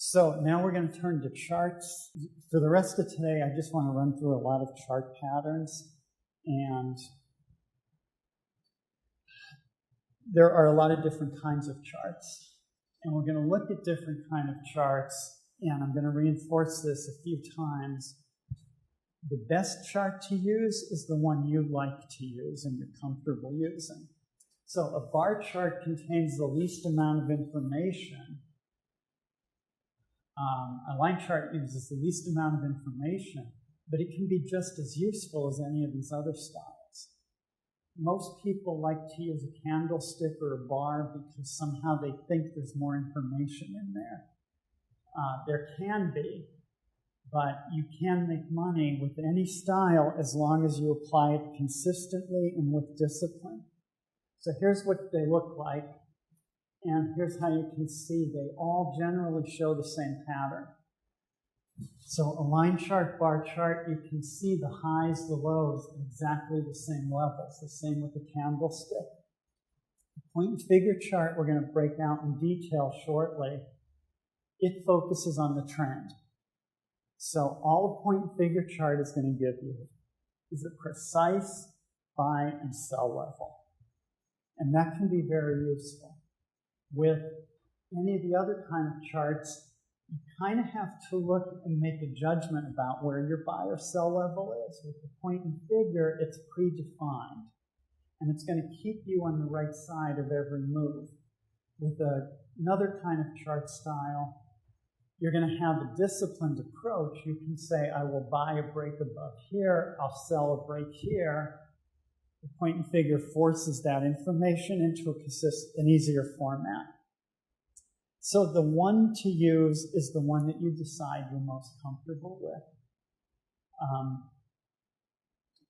So now we're going to turn to charts. For the rest of today, I just want to run through a lot of chart patterns. And there are a lot of different kinds of charts. And we're going to look at different kind of charts. And I'm going to reinforce this a few times. The best chart to use is the one you like to use and you're comfortable using. So a bar chart contains the least amount of information. A line chart uses the least amount of information, but it can be just as useful as any of these other styles. Most people like to use a candlestick or a bar because somehow they think there's more information in there. There can be, but you can make money with any style as long as you apply it consistently and with discipline. So here's what they look like. And here's how you can see they all generally show the same pattern. So a line chart, bar chart, you can see the highs, the lows at exactly the same levels, the same with the candlestick. The point and figure chart we're going to break out in detail shortly. It focuses on the trend. So all a point and figure chart is going to give you is a precise buy and sell level. And that can be very useful. With any of the other kind of charts, you kind of have to look and make a judgment about where your buy or sell level is. With the point and figure, it's predefined, and it's going to keep you on the right side of every move. With another kind of chart style, you're going to have a disciplined approach. You can say, I will buy a break above here, I'll sell a break here. The point and figure forces that information into an easier format. So the one to use is the one that you decide you're most comfortable with.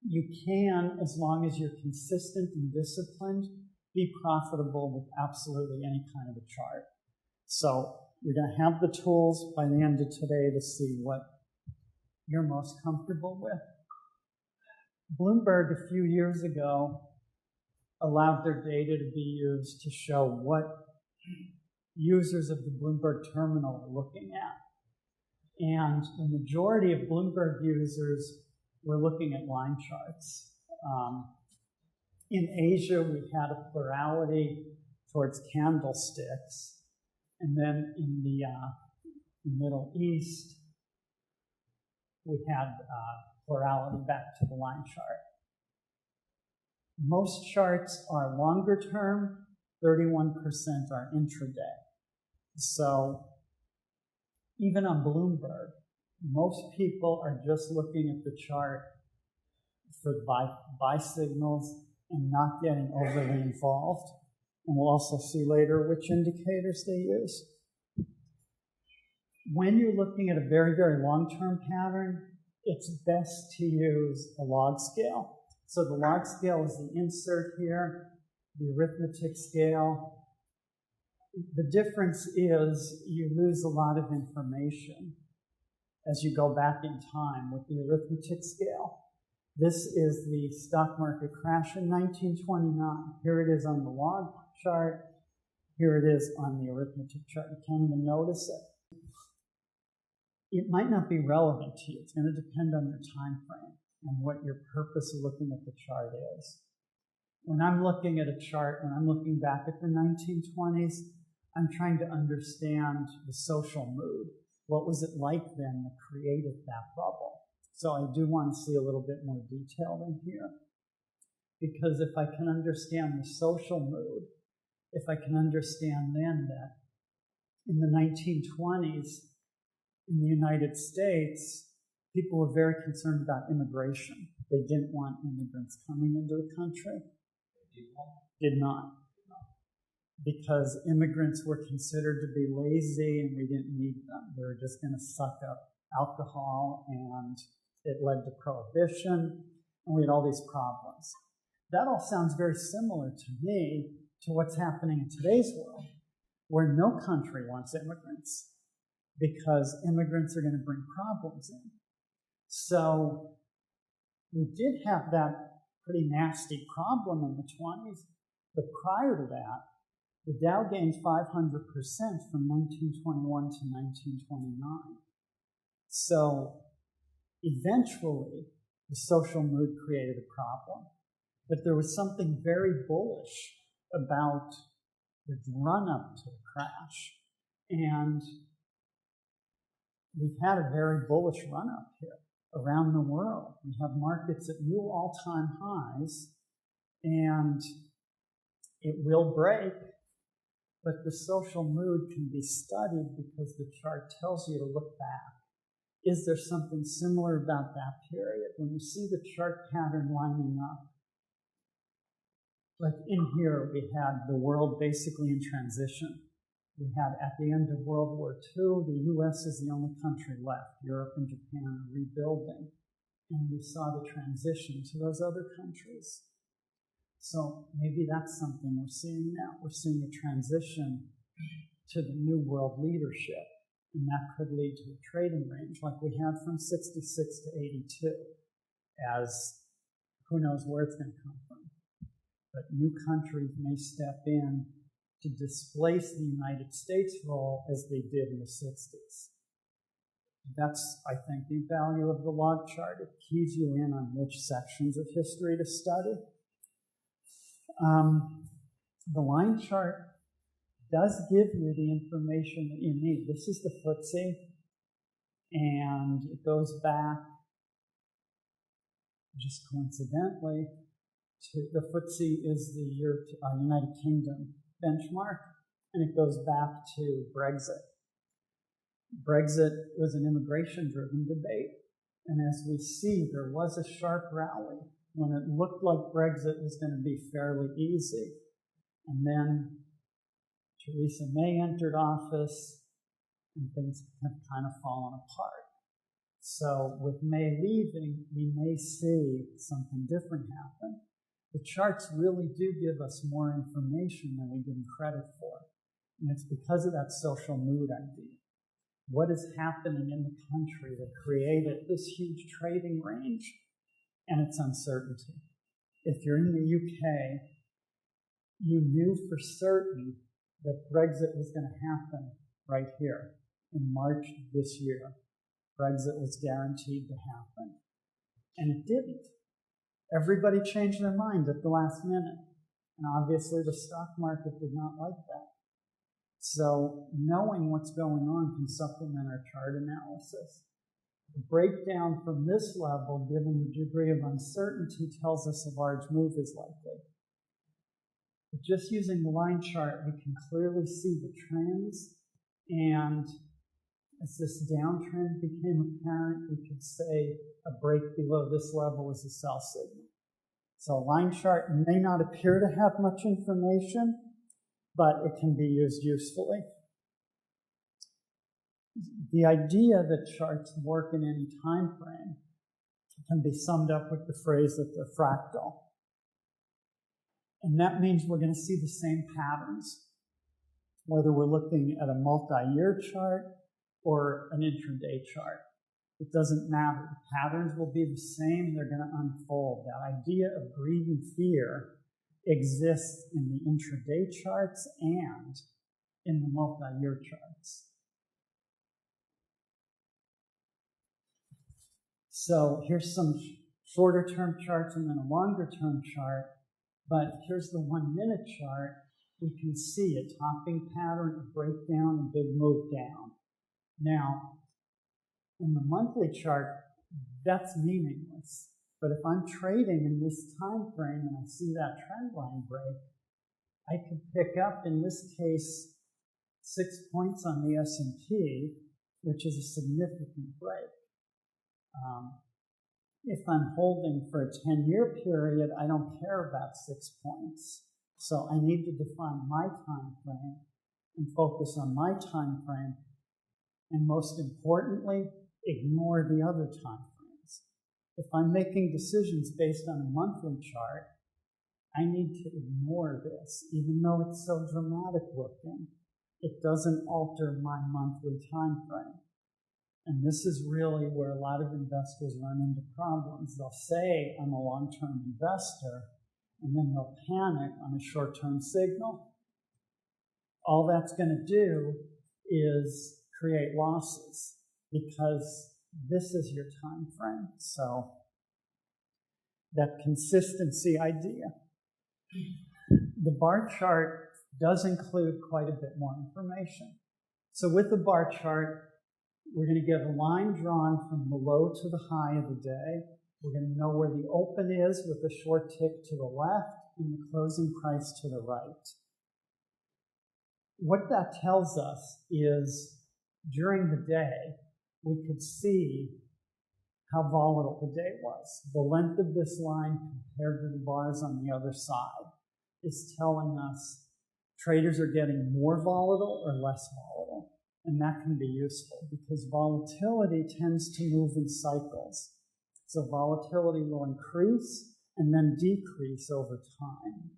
You can, as long as you're consistent and disciplined, be profitable with absolutely any kind of a chart. So you're going to have the tools by the end of today to see what you're most comfortable with. Bloomberg, a few years ago, allowed their data to be used to show what users of the Bloomberg terminal are looking at. And the majority of Bloomberg users were looking at line charts. In Asia, we had a plurality towards candlesticks. And then in the Middle East, we had plurality back to the line chart. Most charts are longer term, 31% are intraday. So even on Bloomberg, most people are just looking at the chart for buy signals and not getting overly involved. And we'll also see later which indicators they use. When you're looking at a very, very long-term pattern, it's best to use a log scale. So the log scale is the insert here, the arithmetic scale. The difference is you lose a lot of information as you go back in time with the arithmetic scale. This is the stock market crash in 1929. Here it is on the log chart. Here it is on the arithmetic chart. You can't even notice it. It might not be relevant to you. It's going to depend on your time frame and what your purpose of looking at the chart is. When I'm looking at a chart, when I'm looking back at the 1920s, I'm trying to understand the social mood. What was it like then that created that bubble? So I do want to see a little bit more detail in here. Because if I can understand the social mood, if I can understand then that in the 1920s, in the United States, people were very concerned about immigration. They didn't want immigrants coming into the country. Did not. Because immigrants were considered to be lazy and we didn't need them. They were just going to suck up alcohol, and it led to prohibition, and we had all these problems. That all sounds very similar to me to what's happening in today's world, where no country wants immigrants because immigrants are going to bring problems in. So we did have that pretty nasty problem in the 20s, but prior to that, The Dow gained 500% from 1921 to 1929. So eventually, the social mood created a problem. But there was something very bullish about the run-up to the crash. And we've had a very bullish run-up here around the world. We have markets at new all-time highs, and it will break, but the social mood can be studied because the chart tells you to look back. Is there something similar about that period? When you see the chart pattern lining up, like in here, we had the world basically in transition. We had, at the end of World War II, the US is the only country left. Europe and Japan are rebuilding. And we saw the transition to those other countries. So maybe that's something we're seeing now. We're seeing a transition to the new world leadership. And that could lead to a trading range like we had from 66 to 82, as who knows where it's going to come from. But new countries may step in to displace the United States role as they did in the 60s. That's, I think, the value of the log chart. It keys you in on which sections of history to study. The line chart does give you the information that you need. This is the FTSE, and it goes back, just coincidentally, to the FTSE is the United Kingdom benchmark, and it goes back to Brexit. Brexit was an immigration-driven debate, and as we see, there was a sharp rally when it looked like Brexit was going to be fairly easy. And then Theresa May entered office, and things have kind of fallen apart. So with May leaving, we may see something different happen. The charts really do give us more information than we give them credit for. And it's because of that social mood idea. What is happening in the country that created this huge trading range? And it's uncertainty. If you're in the UK, you knew for certain that Brexit was going to happen right here in March this year. Brexit was guaranteed to happen. And it didn't. Everybody changed their mind at the last minute. And obviously the stock market did not like that. So knowing what's going on can supplement our chart analysis. The breakdown from this level, given the degree of uncertainty, tells us a large move is likely. But just using the line chart, we can clearly see the trends. And as this downtrend became apparent, we could say a break below this level is a sell signal. So a line chart may not appear to have much information, but it can be used usefully. The idea that charts work in any time frame can be summed up with the phrase that they're fractal. And that means we're going to see the same patterns, whether we're looking at a multi-year chart or an intraday chart. It doesn't matter. The patterns will be the same. They're going to unfold. That idea of greed and fear exists in the intraday charts and in the multi-year charts. So here's some shorter-term charts and then a longer-term chart. But here's the 1-minute chart. We can see a topping pattern, a breakdown, a big move down. Now, in the monthly chart, that's meaningless. But if I'm trading in this time frame and I see that trend line break, I could pick up, in this case, 6 points on the S&P, which is a significant break. If I'm holding for a 10-year period, I don't care about 6 points. So I need to define my time frame and focus on my time frame. And most importantly, ignore the other time frames. If I'm making decisions based on a monthly chart, I need to ignore this, even though it's so dramatic looking. It doesn't alter my monthly time frame. And this is really where a lot of investors run into problems. They'll say, I'm a long-term investor, and then they'll panic on a short-term signal. all that's going to do is create losses because this is your time frame. So that consistency idea. The bar chart does include quite a bit more information. So with the bar chart, we're going to get a line drawn from the low to the high of the day. We're going to know where the open is with the short tick to the left and the closing price to the right. What that tells us is during the day, we could see how volatile the day was. The length of this line compared to the bars on the other side is telling us traders are getting more volatile or less volatile. And that can be useful because volatility tends to move in cycles. So volatility will increase and then decrease over time.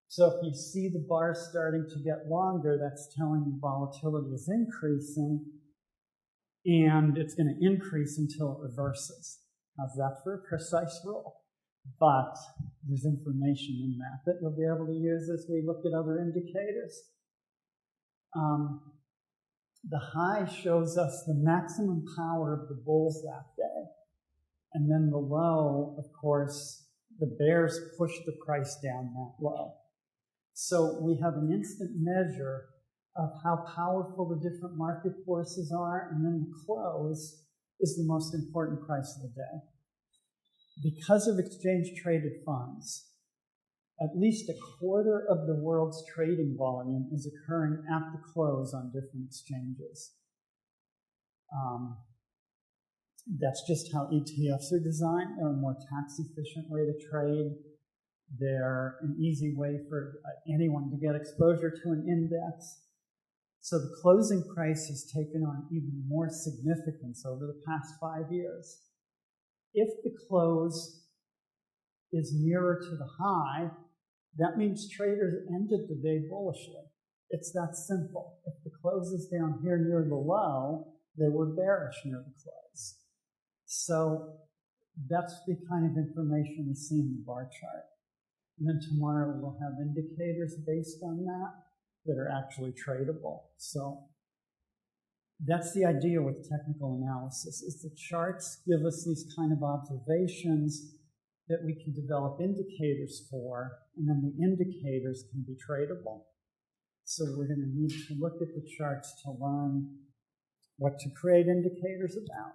So if you see the bars starting to get longer, that's telling you volatility is increasing, and it's going to increase until it reverses. How's that for a precise rule? But there's information in that you'll be able to use as we look at other indicators. The high shows us the maximum power of the bulls that day. And then the low, of course, the bears push the price down that low. So we have an instant measure of how powerful the different market forces are, and then the close is the most important price of the day. Because of exchange-traded funds, at least a quarter of the world's trading volume is occurring at the close on different exchanges. That's just how ETFs are designed. They're a more tax-efficient way to trade. They're an easy way for anyone to get exposure to an index. So the closing price has taken on even more significance over the past 5 years. If the close is nearer to the high, that means traders ended the day bullishly. It's that simple. If the close is down here near the low, they were bearish near the close. So that's the kind of information we see in the bar chart. And then tomorrow we'll have indicators based on that are actually tradable. So that's the idea with technical analysis, is the charts give us these kind of observations that we can develop indicators for, and then the indicators can be tradable. So we're going to need to look at the charts to learn what to create indicators about.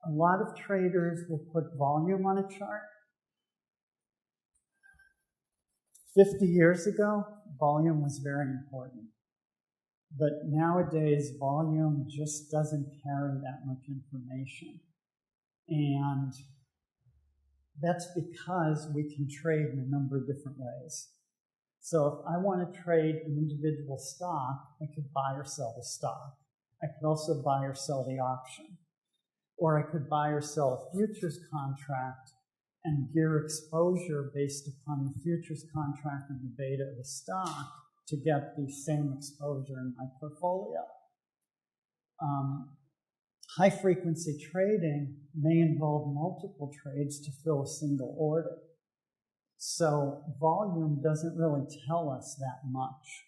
A lot of traders will put volume on a chart. 50 years ago, volume was very important. But nowadays, volume just doesn't carry that much information. And that's because we can trade in a number of different ways. So if I want to trade an individual stock, I could buy or sell the stock. I could also buy or sell the option. Or I could buy or sell a futures contract and gear exposure based upon the futures contract and the beta of the stock to get the same exposure in my portfolio. High-frequency trading may involve multiple trades to fill a single order. So volume doesn't really tell us that much.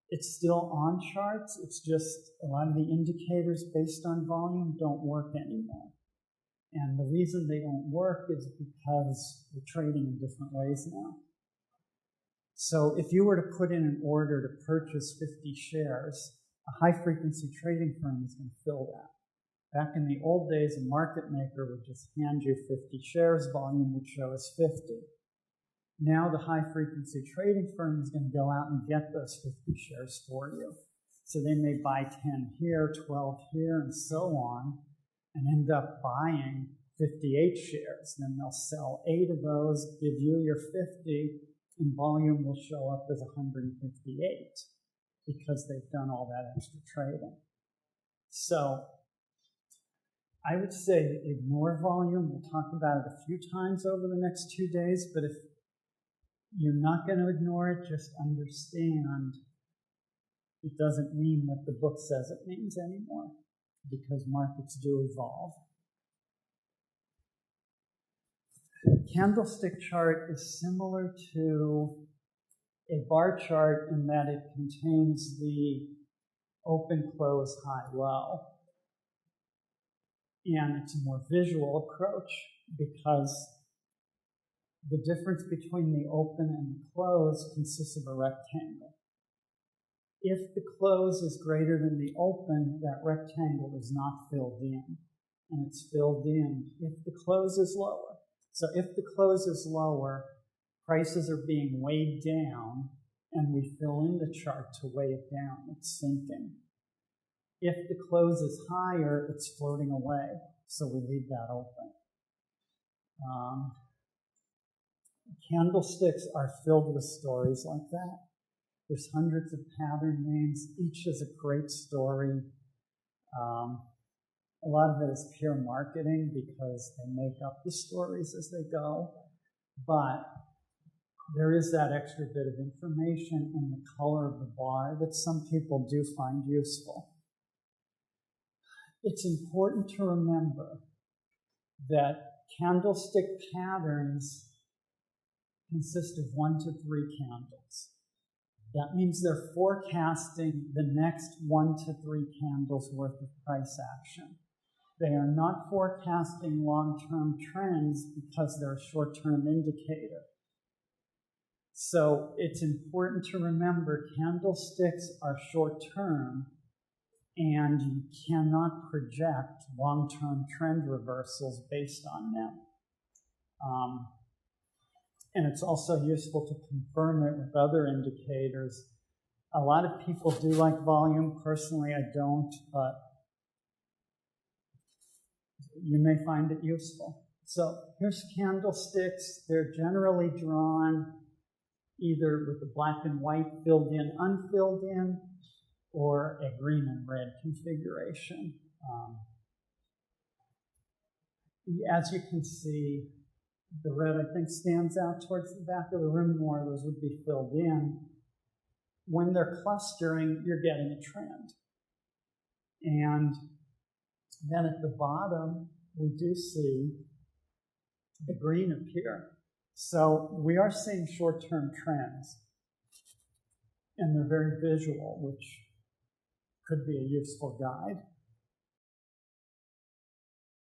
It's still on charts, it's just a lot of the indicators based on volume don't work anymore. And the reason they don't work is because we're trading in different ways now. So if you were to put in an order to purchase 50 shares, a high-frequency trading firm is going to fill that. Back in the old days, a market maker would just hand you 50 shares, volume would show as 50. Now the high-frequency trading firm is going to go out and get those 50 shares for you. So they may buy 10 here, 12 here, and so on, and end up buying 58 shares. Then they'll sell 8 of those, give you your 50, and volume will show up as 158 because they've done all that extra trading. So I would say ignore volume. We'll talk about it a few times over the next 2 days, but if you're not going to ignore it, just understand it doesn't mean what the book says it means anymore, because markets do evolve. Candlestick chart is similar to a bar chart in that it contains the open, close, high, low. And it's a more visual approach because the difference between the open and the close consists of a rectangle. If the close is greater than the open, that rectangle is not filled in, and it's filled in if the close is lower. So if the close is lower, prices are being weighed down, and we fill in the chart to weigh it down. It's sinking. If the close is higher, it's floating away, so we leave that open. Candlesticks are filled with stories like that. There's hundreds of pattern names. Each is a great story. A lot of it is pure marketing because they make up the stories as they go. But there is that extra bit of information in the color of the bar that some people do find useful. It's important to remember that candlestick patterns consist of 1 to 3 candles. That means they're forecasting the next 1 to 3 candles worth of price action. They are not forecasting long-term trends because they're a short-term indicator. So it's important to remember candlesticks are short-term and you cannot project long-term trend reversals based on them. And it's also useful to confirm it with other indicators. A lot of people do like volume. Personally, I don't, but you may find it useful. So here's candlesticks. They're generally drawn either with the black and white filled in, unfilled in, or a green and red configuration. As you can see, the red, I think, stands out towards the back of the room more. Those would be filled in. When they're clustering, you're getting a trend. And then at the bottom, we do see the green appear. So we are seeing short-term trends. And they're very visual, which could be a useful guide.